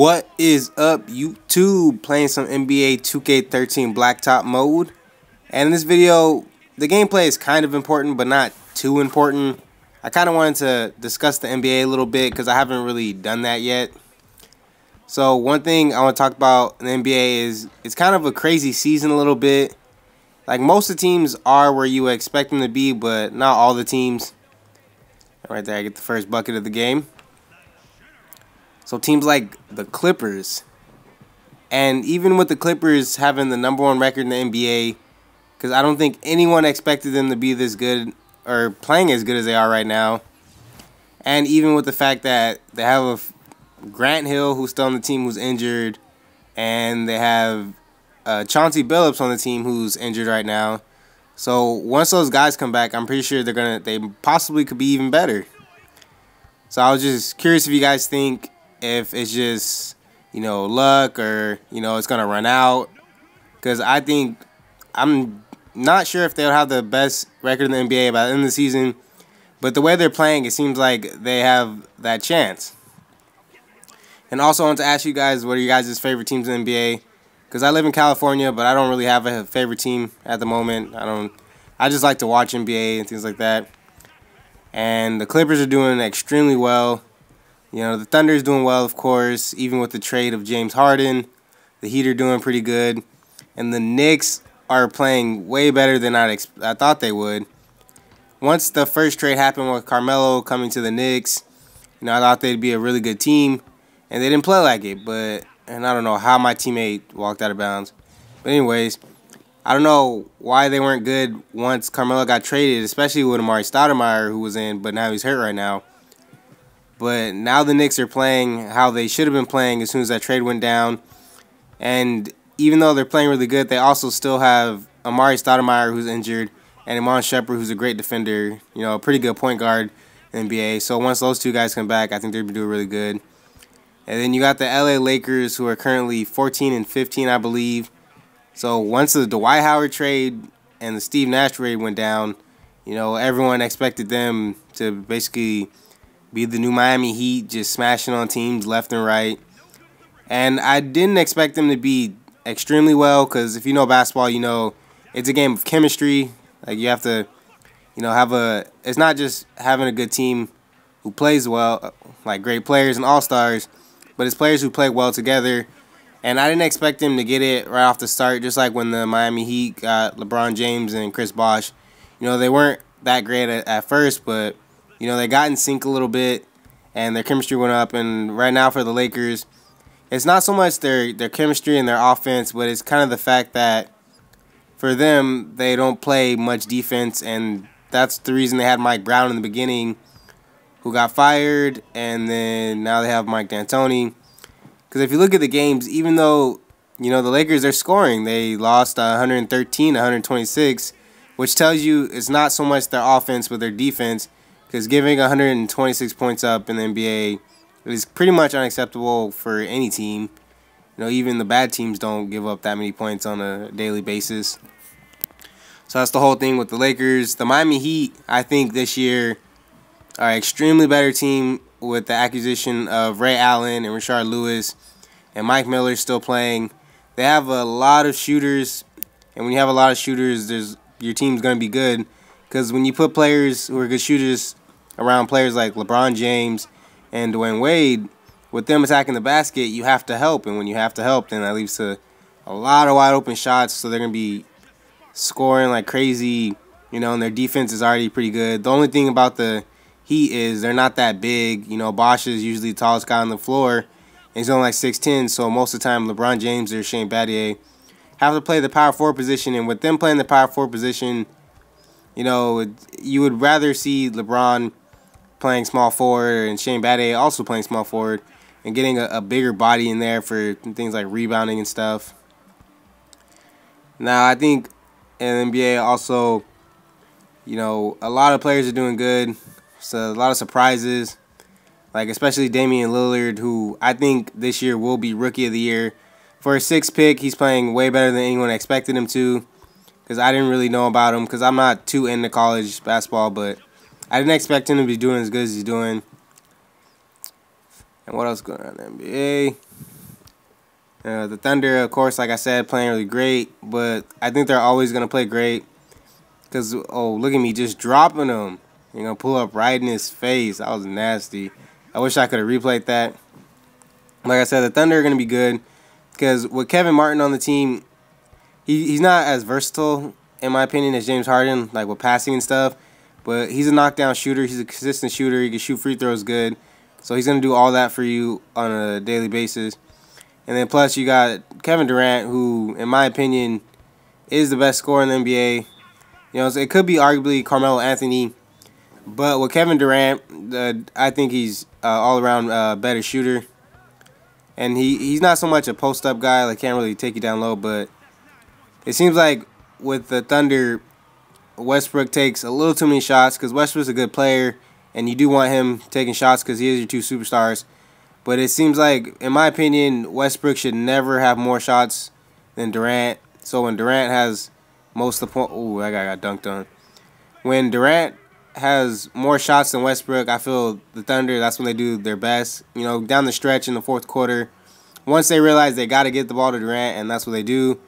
What is up, YouTube? Playing some NBA 2K13 Blacktop mode. And in this video, the gameplay is kind of important, but not too important. I kind of wanted to discuss the NBA a little bit because I haven't really done that yet. So one thing I want to talk about in the NBA is it's kind of a crazy season a little bit. Like most of the teams are where you expect them to be, but not all the teams. Right there, I get the first bucket of the game. So teams like the Clippers, and even with the Clippers having the #1 record in the NBA, because I don't think anyone expected them to be this good or playing as good as they are right now. And even with the fact that they have Grant Hill, who's still on the team, who's injured, and they have Chauncey Billups on the team, who's injured right now. So once those guys come back, I'm pretty sure they possibly could be even better. So I was just curious if you guys think if it's just, luck or, it's going to run out. Because I'm not sure if they'll have the best record in the NBA by the end of the season. But the way they're playing, it seems like they have that chance. And also I want to ask you guys, what are you guys' favorite teams in the NBA? Because I live in California, but I don't really have a favorite team at the moment. I just like to watch NBA and things like that. And the Clippers are doing extremely well. The Thunder is doing well, of course, even with the trade of James Harden. The Heat are doing pretty good. And the Knicks are playing way better than I thought they would. Once the first trade happened with Carmelo coming to the Knicks, I thought they'd be a really good team. And they didn't play like it, and I don't know how my teammate walked out of bounds. But anyways, I don't know why they weren't good once Carmelo got traded, especially with Amari Stoudemire, who was in, but now he's hurt right now. But now the Knicks are playing how they should have been playing as soon as that trade went down. And even though they're playing really good, they also still have Amari Stoudemire, who's injured, and Iman Shumpert, who's a great defender, a pretty good point guard in the NBA. So once those two guys come back, I think they're doing really good. And then you got the LA Lakers, who are currently 14-15, I believe. So once the Dwight Howard trade and the Steve Nash trade went down, everyone expected them to basically be the new Miami Heat, just smashing on teams left and right. And I didn't expect them to be extremely well, because if you know basketball, it's a game of chemistry. Like you have to, it's not just having a good team who plays well, like great players and all-stars, but it's players who play well together. And I didn't expect them to get it right off the start, just like when the Miami Heat got LeBron James and Chris Bosh. They weren't that great at first, but, they got in sync a little bit, and their chemistry went up. And right now for the Lakers, it's not so much their chemistry and their offense, but it's kind of the fact that for them, they don't play much defense, and that's the reason they had Mike Brown in the beginning, who got fired, and then now they have Mike D'Antoni. Because if you look at the games, even though, the Lakers are scoring, they lost 113-126, which tells you it's not so much their offense but their defense, because giving 126 points up in the NBA is pretty much unacceptable for any team. Even the bad teams don't give up that many points on a daily basis. So that's the whole thing with the Lakers. The Miami Heat, I think this year, are an extremely better team with the acquisition of Ray Allen and Rashard Lewis, and Mike Miller still playing. They have a lot of shooters, and when you have a lot of shooters, your team's going to be good, because when you put players who are good shooters around players like LeBron James and Dwayne Wade, with them attacking the basket, you have to help, and when you have to help, then that leads to a lot of wide open shots, so they're going to be scoring like crazy, and their defense is already pretty good. The only thing about the Heat is they're not that big. Bosh is usually the tallest guy on the floor, and he's only like 6'10", so most of the time LeBron James or Shane Battier have to play the power forward position, and with them playing the power forward position, you would rather see LeBron playing small forward and Shane Battier also playing small forward and getting a bigger body in there for things like rebounding and stuff. Now, I think in the NBA also, a lot of players are doing good. So a lot of surprises, like especially Damian Lillard, who I think this year will be Rookie of the Year. For a 6th pick, he's playing way better than anyone expected him to, because I didn't really know about him because I'm not too into college basketball, but I didn't expect him to be doing as good as he's doing. And what else going on in the NBA? The Thunder, of course, like I said, playing really great, but I think they're always going to play great because, oh, look at me just dropping him. You're going to pull up right in his face. That was nasty. I wish I could have replayed that. Like I said, the Thunder are going to be good because with Kevin Martin on the team, he's not as versatile, in my opinion, as James Harden, like with passing and stuff. But he's a knockdown shooter. He's a consistent shooter. He can shoot free throws good. So he's going to do all that for you on a daily basis. And then plus you got Kevin Durant, who, in my opinion, is the best scorer in the NBA. You know, so it could be arguably Carmelo Anthony. But with Kevin Durant, I think he's all-around better shooter. And he's not so much a post-up guy. Like, can't really take you down low. But it seems like with the Thunder, Westbrook takes a little too many shots because Westbrook's a good player. And you do want him taking shots because he is your two superstars. But it seems like, in my opinion, Westbrook should never have more shots than Durant. So when Durant has most of the point, ooh, that guy got dunked on. When Durant has more shots than Westbrook, I feel the Thunder, that's when they do their best. You know, down the stretch in the fourth quarter, once they realize they got to get the ball to Durant, and that's what they do,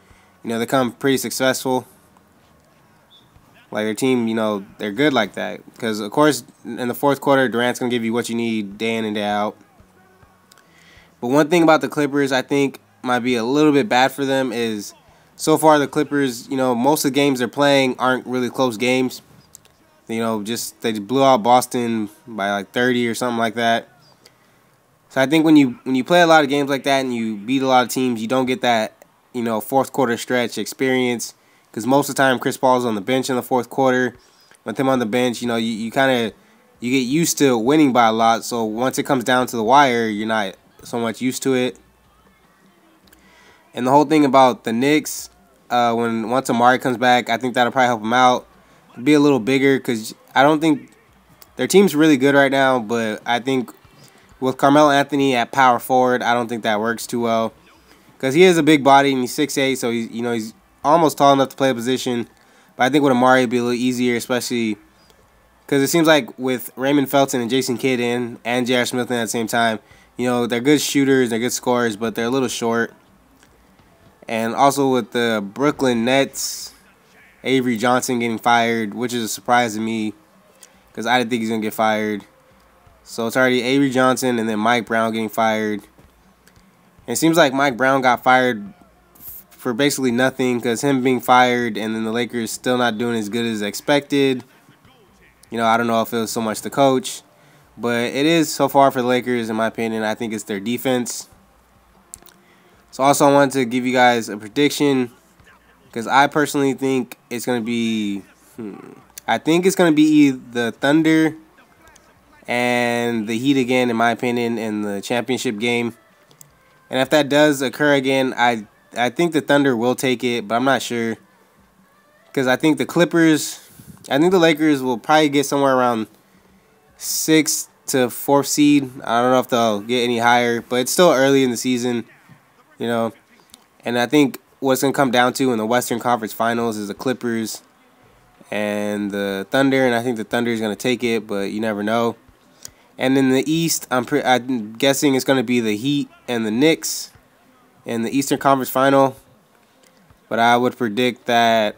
you know, they become pretty successful. Like their team, you know, they're good like that. Because, of course, in the fourth quarter, Durant's going to give you what you need day in and day out. But one thing about the Clippers I think might be a little bit bad for them is so far the Clippers, you know, most of the games they're playing aren't really close games. You know, just they blew out Boston by like 30 or something like that. So I think when you play a lot of games like that and you beat a lot of teams, you don't get that, you know, fourth quarter stretch experience because most of the time Chris Paul's on the bench in the fourth quarter. With him on the bench, you know, you kind of get used to winning by a lot. So once it comes down to the wire, you're not so much used to it. And the whole thing about the Knicks, once Amari comes back, I think that'll probably help them out. Be a little bigger because I don't think their team's really good right now, but I think with Carmelo Anthony at power forward, I don't think that works too well because he is a big body and he's 6'8", so he's almost tall enough to play a position. But I think with Amari it'd be a little easier, especially because it seems like with Raymond Felton and Jason Kidd and J.R. Smith at the same time, you know, they're good shooters, they're good scorers, but they're a little short. And also with the Brooklyn Nets, Avery Johnson getting fired, which is a surprise to me because I didn't think he's going to get fired. So it's already Avery Johnson and then Mike Brown getting fired. And it seems like Mike Brown got fired for basically nothing because him being fired and then the Lakers still not doing as good as expected. You know, I don't know if it was so much the coach. But it is so far for the Lakers, in my opinion. I think it's their defense. So also I wanted to give you guys a prediction because I personally think it's going to be I think it's going to be the Thunder and the Heat again, in my opinion, in the championship game. And if that does occur again, I think the Thunder will take it, but I'm not sure. Because I think the Lakers will probably get somewhere around 6th to 4th seed. I don't know if they'll get any higher, but it's still early in the season, you know. And I think what's going to come down to in the Western Conference Finals is the Clippers and the Thunder, and I think the Thunder is going to take it, but you never know. And in the East, I'm guessing it's going to be the Heat and the Knicks in the Eastern Conference Final, but I would predict that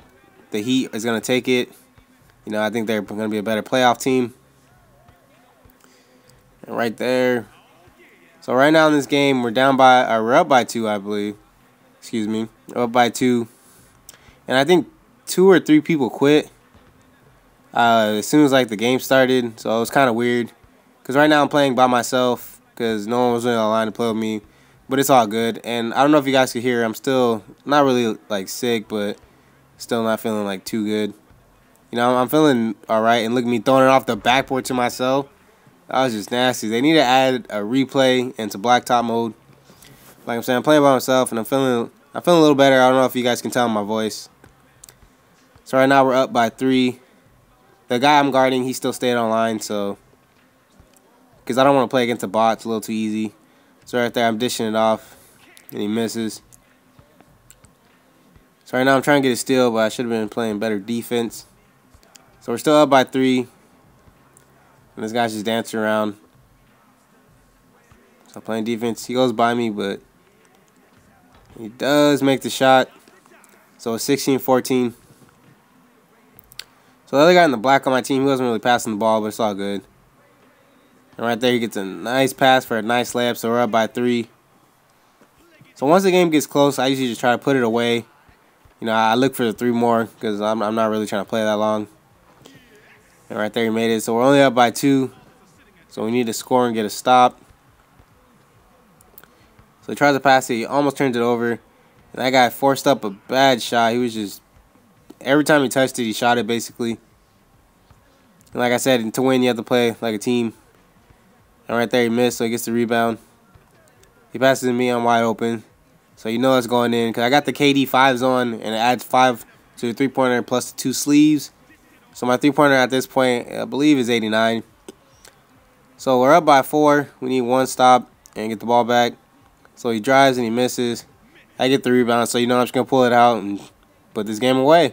the Heat is going to take it. You know, I think they're going to be a better playoff team. And right there. So right now in this game, we're up by 2, I believe. Excuse me. We're up by 2. And I think 2 or 3 people quit as soon as like the game started. So it was kind of weird. Because right now I'm playing by myself because no one was really online to play with me. But it's all good. And I don't know if you guys can hear. I'm still not really like sick, but still not feeling like too good. You know, I'm feeling all right. And look at me throwing it off the backboard to myself. That was just nasty. They need to add a replay into blacktop mode. Like I'm saying, I'm playing by myself, and I'm feeling a little better. I don't know if you guys can tell in my voice. So right now we're up by 3. The guy I'm guarding, he still stayed online, so because I don't want to play against the bots, a little too easy. So right there, I'm dishing it off, and he misses. So right now I'm trying to get a steal, but I should have been playing better defense. So we're still up by 3. And this guy's just dancing around. So playing defense. He goes by me, but He does make the shot. So it's 16-14. So the other guy in the black on my team, he wasn't really passing the ball, but it's all good. And right there, he gets a nice pass for a nice layup, so we're up by 3. So once the game gets close, I usually just try to put it away. You know, I look for the 3 more because I'm not really trying to play that long. And right there, he made it. So we're only up by 2. So we need to score and get a stop. So he tries to pass it. He almost turns it over. And that guy forced up a bad shot. He was just, every time he touched it, he shot it basically. And like I said, to win, you have to play like a team. And right there, he missed, so he gets the rebound. He passes to me, I'm wide open. So you know it's going in, because I got the KD 5s on, and it adds 5 to the 3-pointer plus the 2 sleeves. So my 3-pointer at this point, I believe, is 89. So we're up by 4. We need 1 stop and get the ball back. So he drives and he misses. I get the rebound, so you know I'm just going to pull it out and put this game away.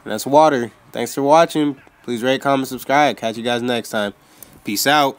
And that's water. Thanks for watching. Please rate, comment, subscribe. Catch you guys next time. Peace out.